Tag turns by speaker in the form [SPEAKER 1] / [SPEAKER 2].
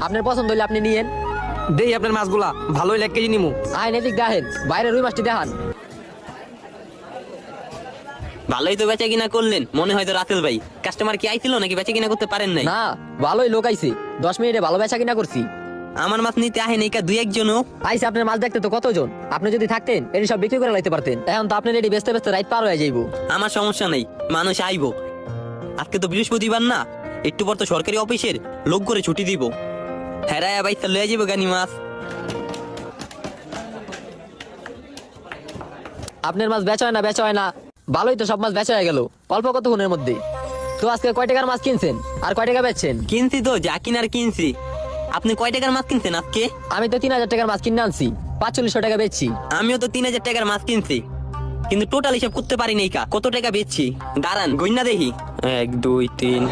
[SPEAKER 1] আপনার পছন্দ হলে আপনি নিয়েন।
[SPEAKER 2] দেই আপনার মাছগুলা ভালোই 1 কেজি নিমু।
[SPEAKER 1] আইন এদিক দেখেন, বাইরে রুই মাছটি দেখান।
[SPEAKER 3] ভালোই তো বেচা কিনা করলেন, মনে হয় তো রাতেল ভাই। কাস্টমার কি আইছিল নাকি বেচা কিনা করতে পারেন নাই?
[SPEAKER 1] না, ভালোই লোক আইছে, 10 মিনিটে ভালো বেচা কিনা করছি।
[SPEAKER 3] আমার মাছ নিতে আহে নাই কা 2-1 জনও।
[SPEAKER 1] আইসে আপনার মাছ দেখতে তো কতজন, আপনি যদি থাকতেন এটি সব বিক্রি করে লাইতে পারতেন। এখন তো আপনার এটি বেচতে বেচতে রাত পার হয়ে যাইবো।
[SPEAKER 3] আমার সমস্যা নাই, মানুষ আইবো। আজকে তো বৃহস্পতিবার না, একটু পর তো সরকারি অফিসের লোক করে ছুটি দিব। হেরায়া বাইসা লয়ে যাবো গানি মাছ।
[SPEAKER 1] আপনার মাছ বেচা হয় না বেচা হয় না, ভালোই তো সব মাছ বেচা হয়ে গেল অল্প কতক্ষণের মধ্যে। তো আজকে কয় টাকার মাছ কিনছেন আর কয় টাকা বেচছেন?
[SPEAKER 3] কিনছি তো, যা কিনার কিনছি। আপনি কয় টাকার মাছ কিনছেন আজকে?
[SPEAKER 1] আমি তো 3000 টাকার মাছ কিনে আনছি, 4500 টাকা বেচছি।
[SPEAKER 3] আমিও তো 3000 টাকার মাছ কিনছি, কিন্তু টোটাল হিসাব করতে পারি নাই কা কত টাকা বেচছি। দাঁড়ান গইনা দেখি, 1 2 3